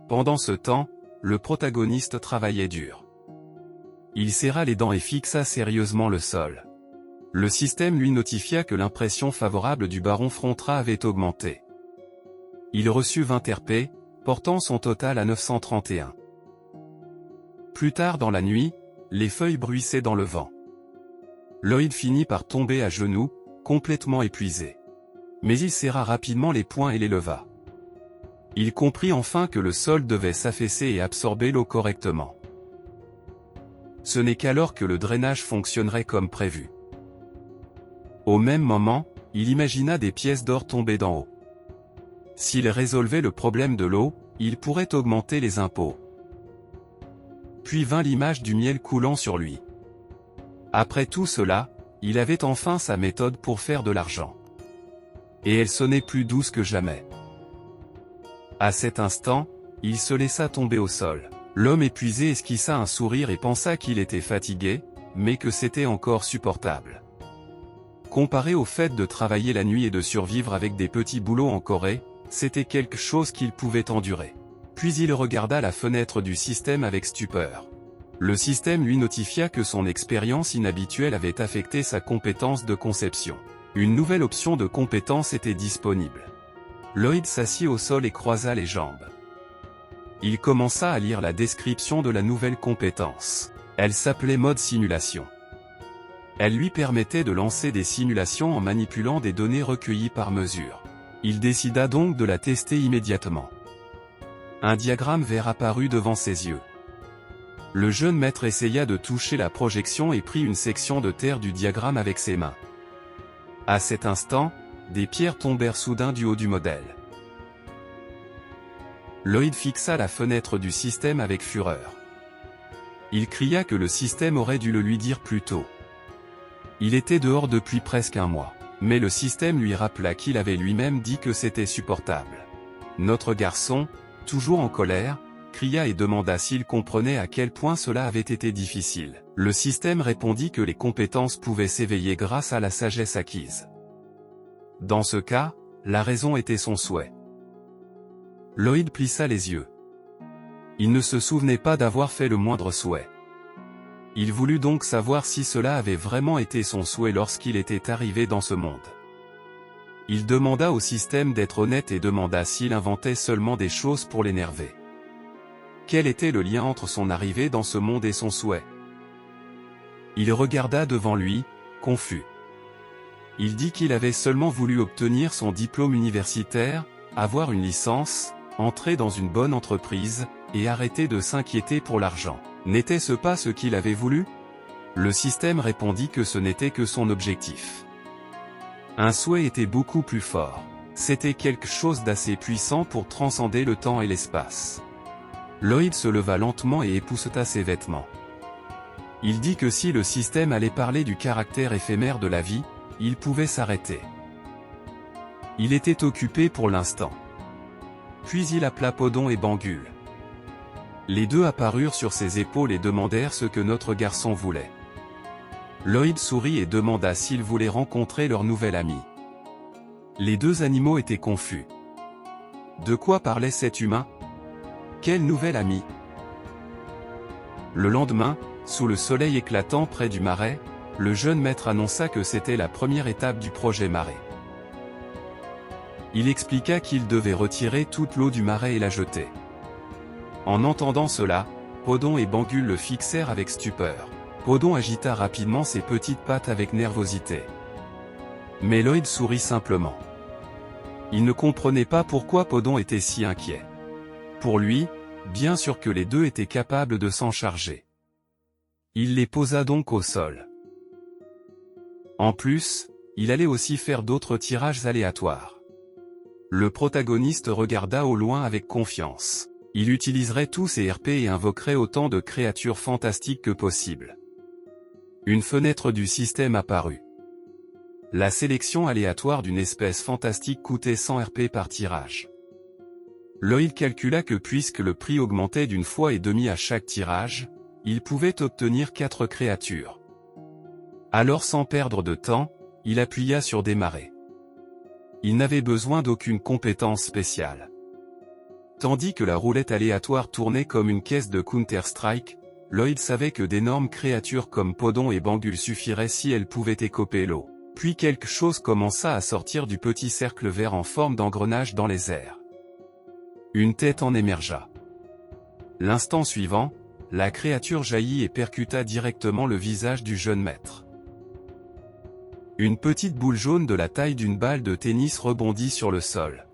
S1: Pendant ce temps, le protagoniste travaillait dur. Il serra les dents et fixa sérieusement le sol. Le système lui notifia que l'impression favorable du baron Frontra avait augmenté. Il reçut 20 RP, portant son total à 931. Plus tard dans la nuit, les feuilles bruissaient dans le vent. Lloyd finit par tomber à genoux, complètement épuisé. Mais il serra rapidement les poings et les leva. Il comprit enfin que le sol devait s'affaisser et absorber l'eau correctement. Ce n'est qu'alors que le drainage fonctionnerait comme prévu. Au même moment, il imagina des pièces d'or tomber d'en haut. S'il résolvait le problème de l'eau, il pourrait augmenter les impôts. puis vint l'image du miel coulant sur lui. Après tout cela, il avait enfin sa méthode pour faire de l'argent. Et elle sonnait plus douce que jamais. À cet instant, il se laissa tomber au sol. L'homme épuisé esquissa un sourire et pensa qu'il était fatigué, mais que c'était encore supportable. Comparé au fait de travailler la nuit et de survivre avec des petits boulots en Corée, c'était quelque chose qu'il pouvait endurer. Puis il regarda la fenêtre du système avec stupeur. Le système lui notifia que son expérience inhabituelle avait affecté sa compétence de conception. Une nouvelle option de compétence était disponible. Lloyd s'assit au sol et croisa les jambes. Il commença à lire la description de la nouvelle compétence. Elle s'appelait mode simulation. Elle lui permettait de lancer des simulations en manipulant des données recueillies par mesure. Il décida donc de la tester immédiatement. Un diagramme vert apparut devant ses yeux. Le jeune maître essaya de toucher la projection et prit une section de terre du diagramme avec ses mains. À cet instant, des pierres tombèrent soudain du haut du modèle. Lloyd fixa la fenêtre du système avec fureur. Il cria que le système aurait dû le lui dire plus tôt. Il était dehors depuis presque un mois, mais le système lui rappela qu'il avait lui-même dit que c'était supportable. Notre garçon, toujours en colère, cria et demanda s'il comprenait à quel point cela avait été difficile. Le système répondit que les compétences pouvaient s'éveiller grâce à la sagesse acquise. Dans ce cas, la raison était son souhait. Lloyd plissa les yeux. Il ne se souvenait pas d'avoir fait le moindre souhait. Il voulut donc savoir si cela avait vraiment été son souhait lorsqu'il était arrivé dans ce monde. Il demanda au système d'être honnête et demanda s'il inventait seulement des choses pour l'énerver. Quel était le lien entre son arrivée dans ce monde et son souhait? Il regarda devant lui, confus. Il dit qu'il avait seulement voulu obtenir son diplôme universitaire, avoir une licence, entrer dans une bonne entreprise, et arrêter de s'inquiéter pour l'argent. N'était-ce pas ce qu'il avait voulu? Le système répondit que ce n'était que son objectif. Un souhait était beaucoup plus fort. C'était quelque chose d'assez puissant pour transcender le temps et l'espace. Lloyd se leva lentement et épousseta ses vêtements. Il dit que si le système allait parler du caractère éphémère de la vie, il pouvait s'arrêter. Il était occupé pour l'instant. Puis il appela Podon et Bangul. Les deux apparurent sur ses épaules et demandèrent ce que notre garçon voulait. Lloyd sourit et demanda s'il voulait rencontrer leur nouvel ami. Les deux animaux étaient confus. De quoi parlait cet humain? Quel nouvel ami? Le lendemain, sous le soleil éclatant près du marais, le jeune maître annonça que c'était la première étape du projet marais. Il expliqua qu'il devait retirer toute l'eau du marais et la jeter. En entendant cela, Podon et Bangul le fixèrent avec stupeur. Podon agita rapidement ses petites pattes avec nervosité. Mais Lloyd sourit simplement. Il ne comprenait pas pourquoi Podon était si inquiet. Pour lui, bien sûr que les deux étaient capables de s'en charger. Il les posa donc au sol. En plus, il allait aussi faire d'autres tirages aléatoires. Le protagoniste regarda au loin avec confiance. Il utiliserait tous ses RP et invoquerait autant de créatures fantastiques que possible. Une fenêtre du système apparut. La sélection aléatoire d'une espèce fantastique coûtait 100 RP par tirage. Lloyd calcula que puisque le prix augmentait d'une fois et demie à chaque tirage, il pouvait obtenir 4 créatures. Alors sans perdre de temps, il appuya sur démarrer. Il n'avait besoin d'aucune compétence spéciale. Tandis que la roulette aléatoire tournait comme une caisse de Counter-Strike, Lloyd savait que d'énormes créatures comme Podon et Bangul suffiraient si elles pouvaient écoper l'eau. Puis quelque chose commença à sortir du petit cercle vert en forme d'engrenage dans les airs. Une tête en émergea. L'instant suivant, la créature jaillit et percuta directement le visage du jeune maître. Une petite boule jaune de la taille d'une balle de tennis rebondit sur le sol.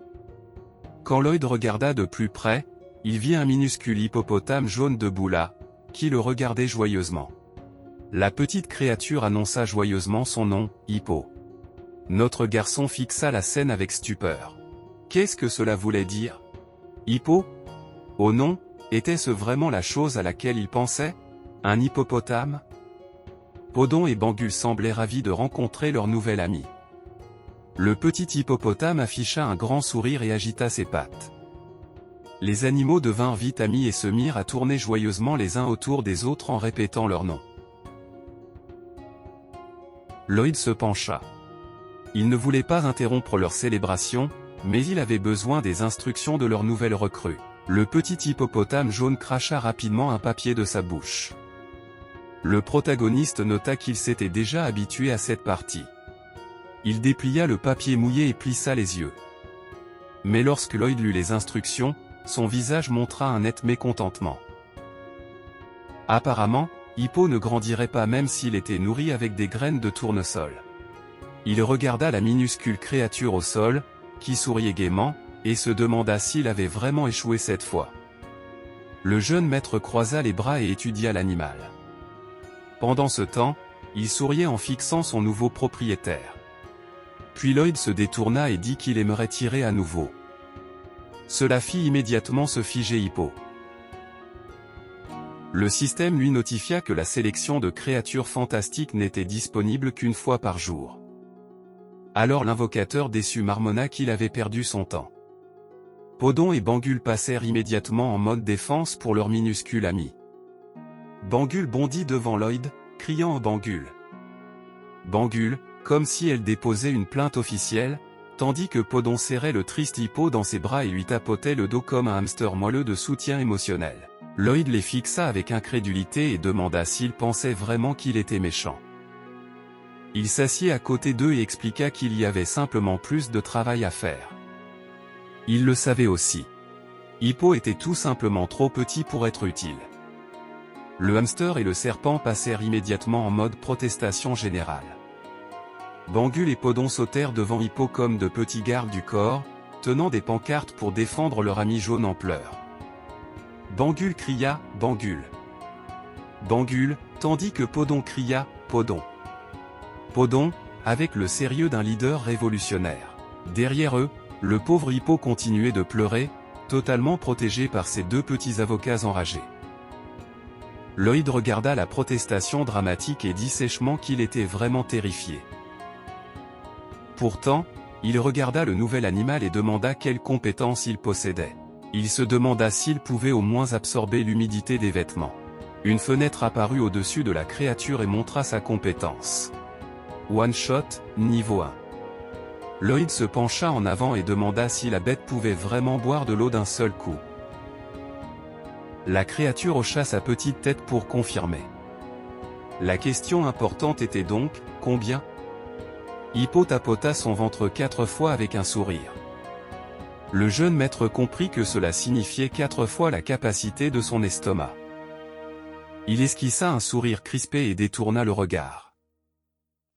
S1: Quand Lloyd regarda de plus près, il vit un minuscule hippopotame jaune debout là, qui le regardait joyeusement. La petite créature annonça joyeusement son nom, Hippo. Notre garçon fixa la scène avec stupeur. Qu'est-ce que cela voulait dire? Hippo? Oh non, Était-ce vraiment la chose à laquelle il pensait? Un hippopotame? Podon et Bangul semblaient ravis de rencontrer leur nouvel ami. Le petit hippopotame afficha un grand sourire et agita ses pattes. Les animaux devinrent vite amis et se mirent à tourner joyeusement les uns autour des autres en répétant leurs noms. Lloyd se pencha. Il ne voulait pas interrompre leur célébration, mais il avait besoin des instructions de leur nouvelle recrue. Le petit hippopotame jaune cracha rapidement un papier de sa bouche. Le protagoniste nota qu'il s'était déjà habitué à cette partie. Il déplia le papier mouillé et plissa les yeux. Mais lorsque Lloyd lut les instructions, son visage montra un net mécontentement. Apparemment, Hippo ne grandirait pas même s'il était nourri avec des graines de tournesol. Il regarda la minuscule créature au sol, qui souriait gaiement, et se demanda s'il avait vraiment échoué cette fois. Le jeune maître croisa les bras et étudia l'animal. Pendant ce temps, il souriait en fixant son nouveau propriétaire. Puis Lloyd se détourna et dit qu'il aimerait tirer à nouveau. Cela fit immédiatement se figer Hippo. Le système lui notifia que la sélection de créatures fantastiques n'était disponible qu'une fois par jour. Alors l'invocateur déçu marmonna qu'il avait perdu son temps. Podon et Bangul passèrent immédiatement en mode défense pour leur minuscule ami. Bangul bondit devant Lloyd, criant en Bangul. Bangul, comme si elle déposait une plainte officielle, tandis que Podon serrait le triste Hippo dans ses bras et lui tapotait le dos comme un hamster moelleux de soutien émotionnel. Lloyd les fixa avec incrédulité et demanda s'il pensait vraiment qu'il était méchant. Il s'assit à côté d'eux et expliqua qu'il y avait simplement plus de travail à faire. Il le savait aussi. Hippo était tout simplement trop petit pour être utile. Le hamster et le serpent passèrent immédiatement en mode protestation générale. Bangul et Podon sautèrent devant Hippo comme de petits gardes du corps, tenant des pancartes pour défendre leur ami jaune en pleurs. Bangul cria « Bangul !» Bangul, tandis que Podon cria « Podon !» Podon, avec le sérieux d'un leader révolutionnaire. Derrière eux, le pauvre Hippo continuait de pleurer, totalement protégé par ses deux petits avocats enragés. Lloyd regarda la protestation dramatique et dit sèchement qu'il était vraiment terrifié. Pourtant, il regarda le nouvel animal et demanda quelles compétences il possédait. Il se demanda s'il pouvait au moins absorber l'humidité des vêtements. Une fenêtre apparut au-dessus de la créature et montra sa compétence. One Shot, niveau 1. Lloyd se pencha en avant et demanda si la bête pouvait vraiment boire de l'eau d'un seul coup. La créature hocha sa petite tête pour confirmer. La question importante était donc, combien? Hippo tapota son ventre 4 fois avec un sourire. Le jeune maître comprit que cela signifiait 4 fois la capacité de son estomac. Il esquissa un sourire crispé et détourna le regard.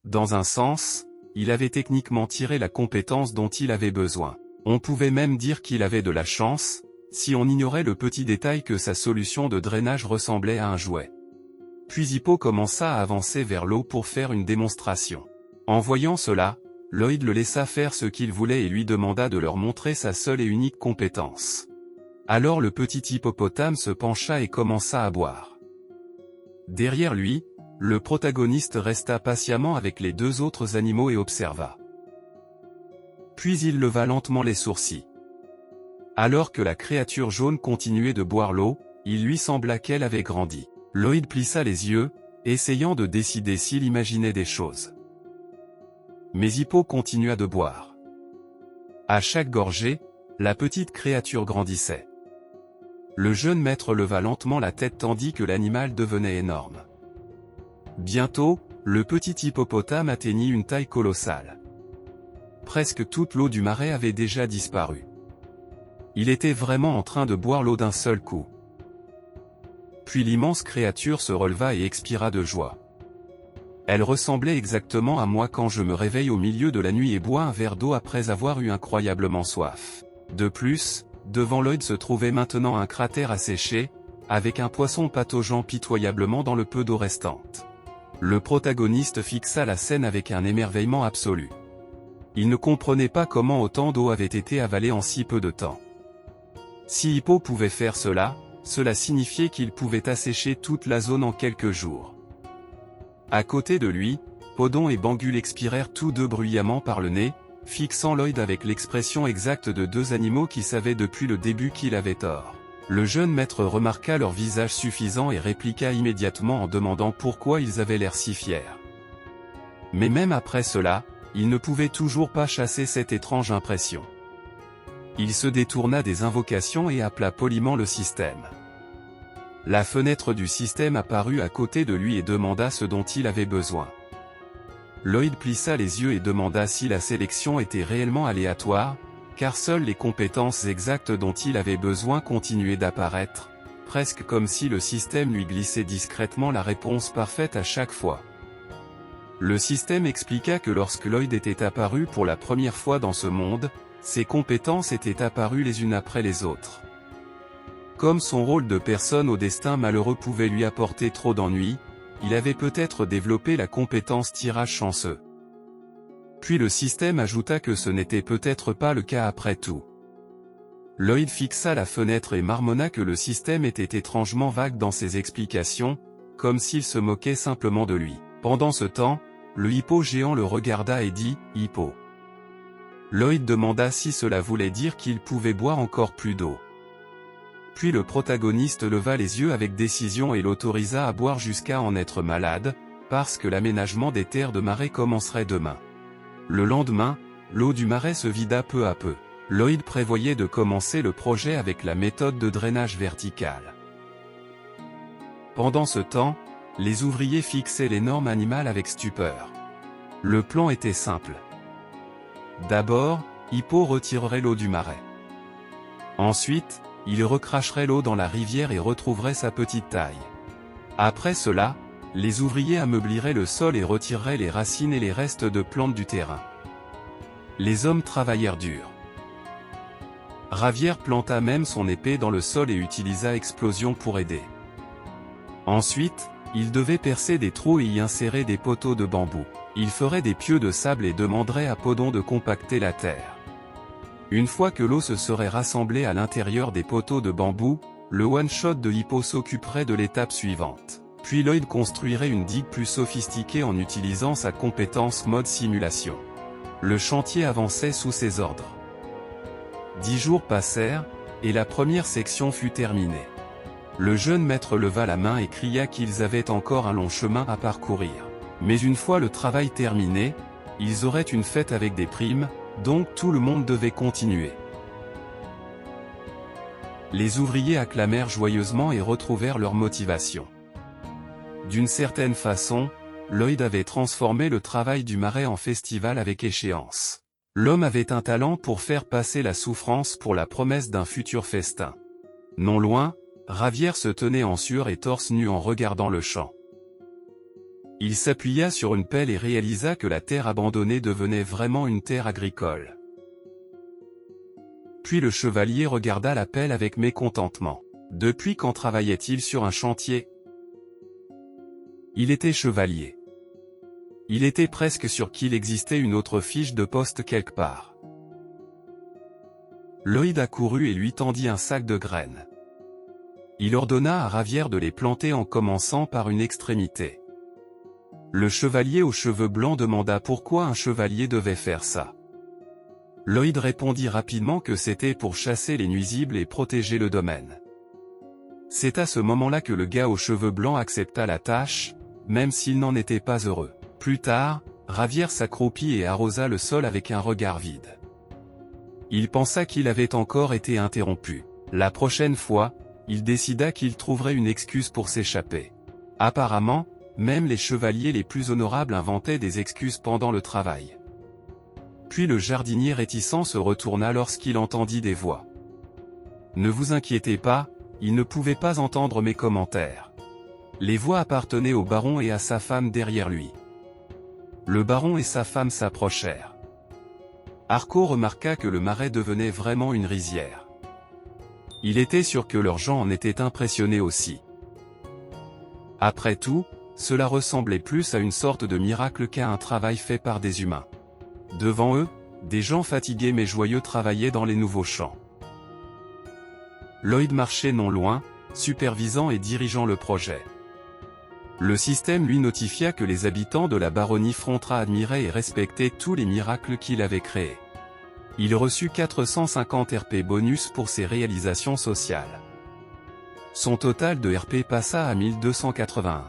S1: Dans un sens, il avait techniquement tiré la compétence dont il avait besoin. On pouvait même dire qu'il avait de la chance, si on ignorait le petit détail que sa solution de drainage ressemblait à un jouet. Puis Hippo commença à avancer vers l'eau pour faire une démonstration. En voyant cela, Lloyd le laissa faire ce qu'il voulait et lui demanda de leur montrer sa seule et unique compétence. Alors le petit hippopotame se pencha et commença à boire. Derrière lui, le protagoniste resta patiemment avec les deux autres animaux et observa. Puis il leva lentement les sourcils. Alors que la créature jaune continuait de boire l'eau, il lui sembla qu'elle avait grandi. Lloyd plissa les yeux, essayant de décider s'il imaginait des choses. Mais Hippo continua de boire. À chaque gorgée, la petite créature grandissait. Le jeune maître leva lentement la tête tandis que l'animal devenait énorme. Bientôt, le petit hippopotame atteignit une taille colossale. Presque toute l'eau du marais avait déjà disparu. Il était vraiment en train de boire l'eau d'un seul coup. Puis l'immense créature se releva et expira de joie. Elle ressemblait exactement à moi quand je me réveille au milieu de la nuit et bois un verre d'eau après avoir eu incroyablement soif. De plus, devant Lloyd se trouvait maintenant un cratère asséché, avec un poisson pataugeant pitoyablement dans le peu d'eau restante. Le protagoniste fixa la scène avec un émerveillement absolu. Il ne comprenait pas comment autant d'eau avait été avalée en si peu de temps. Si Hippo pouvait faire cela, cela signifiait qu'il pouvait assécher toute la zone en quelques jours. À côté de lui, Podon et Bangul expirèrent tous deux bruyamment par le nez, fixant Lloyd avec l'expression exacte de deux animaux qui savaient depuis le début qu'il avait tort. Le jeune maître remarqua leur visage suffisant et répliqua immédiatement en demandant pourquoi ils avaient l'air si fiers. Mais même après cela, il ne pouvait toujours pas chasser cette étrange impression. Il se détourna des invocations et appela poliment le système. La fenêtre du système apparut à côté de lui et demanda ce dont il avait besoin. Lloyd plissa les yeux et demanda si la sélection était réellement aléatoire, car seules les compétences exactes dont il avait besoin continuaient d'apparaître, presque comme si le système lui glissait discrètement la réponse parfaite à chaque fois. Le système expliqua que lorsque Lloyd était apparu pour la première fois dans ce monde, ses compétences étaient apparues les unes après les autres. Comme son rôle de personne au destin malheureux pouvait lui apporter trop d'ennuis, il avait peut-être développé la compétence tirage chanceux. Puis le système ajouta que ce n'était peut-être pas le cas après tout. Lloyd fixa la fenêtre et marmonna que le système était étrangement vague dans ses explications, comme s'il se moquait simplement de lui. Pendant ce temps, le hippo géant le regarda et dit « Hippo ». Lloyd demanda si cela voulait dire qu'il pouvait boire encore plus d'eau. Puis le protagoniste leva les yeux avec décision et l'autorisa à boire jusqu'à en être malade, parce que l'aménagement des terres de marais commencerait demain. Le lendemain, l'eau du marais se vida peu à peu. Lloyd prévoyait de commencer le projet avec la méthode de drainage vertical. Pendant ce temps, les ouvriers fixaient l'énorme animal avec stupeur. Le plan était simple. D'abord, Hippo retirerait l'eau du marais. Ensuite, il recracherait l'eau dans la rivière et retrouverait sa petite taille. Après cela, les ouvriers ameubleraient le sol et retireraient les racines et les restes de plantes du terrain. Les hommes travaillèrent dur. Ravière planta même son épée dans le sol et utilisa Explosion pour aider. Ensuite, il devait percer des trous et y insérer des poteaux de bambou. Il ferait des pieux de sable et demanderait à Podon de compacter la terre. Une fois que l'eau se serait rassemblée à l'intérieur des poteaux de bambou, le one-shot de Hippo s'occuperait de l'étape suivante. Puis Lloyd construirait une digue plus sophistiquée en utilisant sa compétence mode simulation. Le chantier avançait sous ses ordres. 10 jours passèrent, et la première section fut terminée. Le jeune maître leva la main et cria qu'ils avaient encore un long chemin à parcourir. Mais une fois le travail terminé, ils auraient une fête avec des primes, donc tout le monde devait continuer. Les ouvriers acclamèrent joyeusement et retrouvèrent leur motivation. D'une certaine façon, Lloyd avait transformé le travail du marais en festival avec échéance. L'homme avait un talent pour faire passer la souffrance pour la promesse d'un futur festin. Non loin, Ravière se tenait en sueur et torse nu en regardant le champ. Il s'appuya sur une pelle et réalisa que la terre abandonnée devenait vraiment une terre agricole. Puis le chevalier regarda la pelle avec mécontentement. Depuis quand travaillait-il sur un chantier? Il était chevalier. Il était presque sûr qu'il existait une autre fiche de poste quelque part. Lloyd accourut et lui tendit un sac de graines. Il ordonna à Ravière de les planter en commençant par une extrémité. Le chevalier aux cheveux blancs demanda pourquoi un chevalier devait faire ça. Lloyd répondit rapidement que c'était pour chasser les nuisibles et protéger le domaine. C'est à ce moment-là que le gars aux cheveux blancs accepta la tâche, même s'il n'en était pas heureux. Plus tard, Ravière s'accroupit et arrosa le sol avec un regard vide. Il pensa qu'il avait encore été interrompu. La prochaine fois, il décida qu'il trouverait une excuse pour s'échapper. Apparemment, même les chevaliers les plus honorables inventaient des excuses pendant le travail. Puis le jardinier réticent se retourna lorsqu'il entendit des voix. Ne vous inquiétez pas, il ne pouvait pas entendre mes commentaires. Les voix appartenaient au baron et à sa femme derrière lui. Le baron et sa femme s'approchèrent. Arco remarqua que le marais devenait vraiment une rizière. Il était sûr que leurs gens en étaient impressionnés aussi. Après tout, cela ressemblait plus à une sorte de miracle qu'à un travail fait par des humains. Devant eux, des gens fatigués mais joyeux travaillaient dans les nouveaux champs. Lloyd marchait non loin, supervisant et dirigeant le projet. Le système lui notifia que les habitants de la baronnie Frontra admiraient et respectaient tous les miracles qu'il avait créés. Il reçut 450 RP bonus pour ses réalisations sociales. Son total de RP passa à 1281.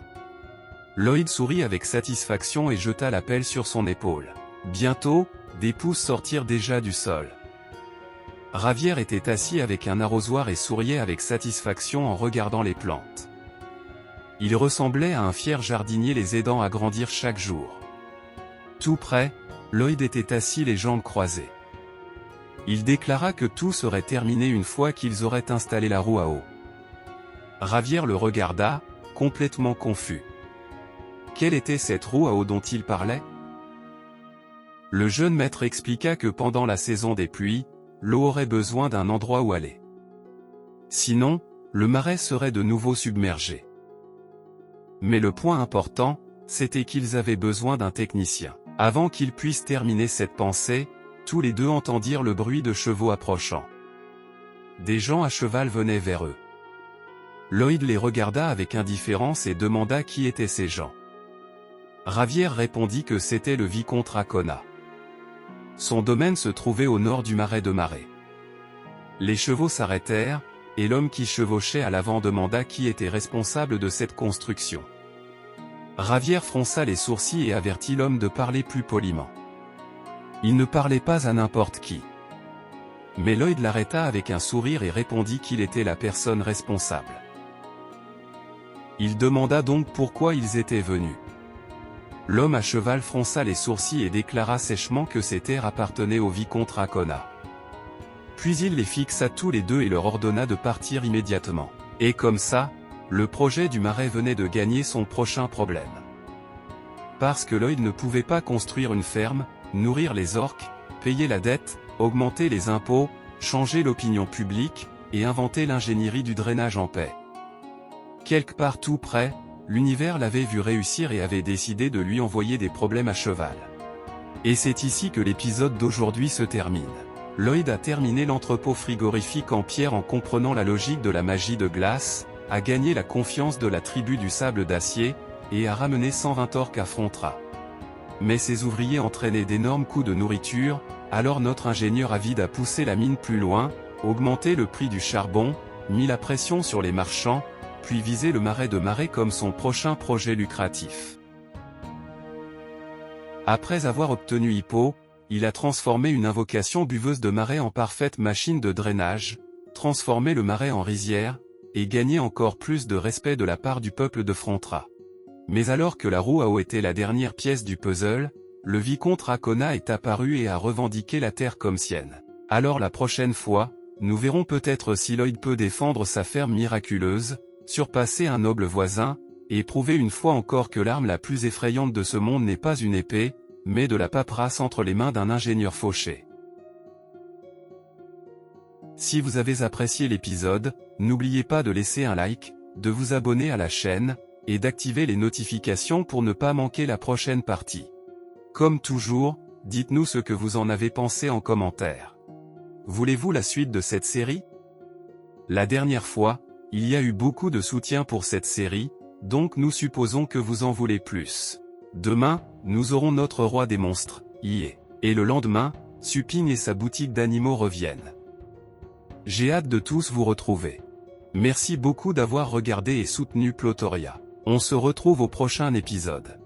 S1: Lloyd sourit avec satisfaction et jeta la pelle sur son épaule. Bientôt, des pousses sortirent déjà du sol. Javier était assis avec un arrosoir et souriait avec satisfaction en regardant les plantes. Il ressemblait à un fier jardinier les aidant à grandir chaque jour. Tout près, Lloyd était assis les jambes croisées. Il déclara que tout serait terminé une fois qu'ils auraient installé la roue à eau. Javier le regarda, complètement confus. Quelle était cette roue à eau dont il parlait? Le jeune maître expliqua que pendant la saison des pluies, l'eau aurait besoin d'un endroit où aller. Sinon, le marais serait de nouveau submergé. Mais le point important, c'était qu'ils avaient besoin d'un technicien. Avant qu'ils puissent terminer cette pensée, tous les deux entendirent le bruit de chevaux approchant. Des gens à cheval venaient vers eux. Lloyd les regarda avec indifférence et demanda qui étaient ces gens. Javier répondit que c'était le vicomte Racona. Son domaine se trouvait au nord du marais de Marais. Les chevaux s'arrêtèrent, et l'homme qui chevauchait à l'avant demanda qui était responsable de cette construction. Javier fronça les sourcils et avertit l'homme de parler plus poliment. Il ne parlait pas à n'importe qui. Mais Lloyd l'arrêta avec un sourire et répondit qu'il était la personne responsable. Il demanda donc pourquoi ils étaient venus. L'homme à cheval fronça les sourcils et déclara sèchement que ces terres appartenaient au vicomte Racona. Puis il les fixa tous les deux et leur ordonna de partir immédiatement. Et comme ça, le projet du marais venait de gagner son prochain problème. Parce que Lloyd ne pouvait pas construire une ferme, nourrir les orques, payer la dette, augmenter les impôts, changer l'opinion publique, et inventer l'ingénierie du drainage en paix. Quelque part tout près, l'univers l'avait vu réussir et avait décidé de lui envoyer des problèmes à cheval. Et c'est ici que l'épisode d'aujourd'hui se termine. Lloyd a terminé l'entrepôt frigorifique en pierre en comprenant la logique de la magie de glace, a gagné la confiance de la tribu du sable d'acier, et a ramené 120 orques à Frontra. Mais ses ouvriers entraînaient d'énormes coûts de nourriture, alors notre ingénieur avide a poussé la mine plus loin, augmenté le prix du charbon, mis la pression sur les marchands, puis visé le marais de Marais comme son prochain projet lucratif. Après avoir obtenu Hippo, il a transformé une invocation buveuse de marais en parfaite machine de drainage, transformé le marais en rizière, et gagné encore plus de respect de la part du peuple de Frontra. Mais alors que la roue à eau était la dernière pièce du puzzle, le vicomte Racona est apparu et a revendiqué la terre comme sienne. Alors la prochaine fois, nous verrons peut-être si Lloyd peut défendre sa ferme miraculeuse, surpasser un noble voisin, et prouver une fois encore que l'arme la plus effrayante de ce monde n'est pas une épée, mais de la paperasse entre les mains d'un ingénieur fauché. Si vous avez apprécié l'épisode, n'oubliez pas de laisser un like, de vous abonner à la chaîne, et d'activer les notifications pour ne pas manquer la prochaine partie. Comme toujours, dites-nous ce que vous en avez pensé en commentaire. Voulez-vous la suite de cette série? La dernière fois, il y a eu beaucoup de soutien pour cette série, donc nous supposons que vous en voulez plus. Demain, nous aurons notre roi des monstres, Ié. Et le lendemain, Supine et sa boutique d'animaux reviennent. J'ai hâte de tous vous retrouver. Merci beaucoup d'avoir regardé et soutenu Plotoria. On se retrouve au prochain épisode.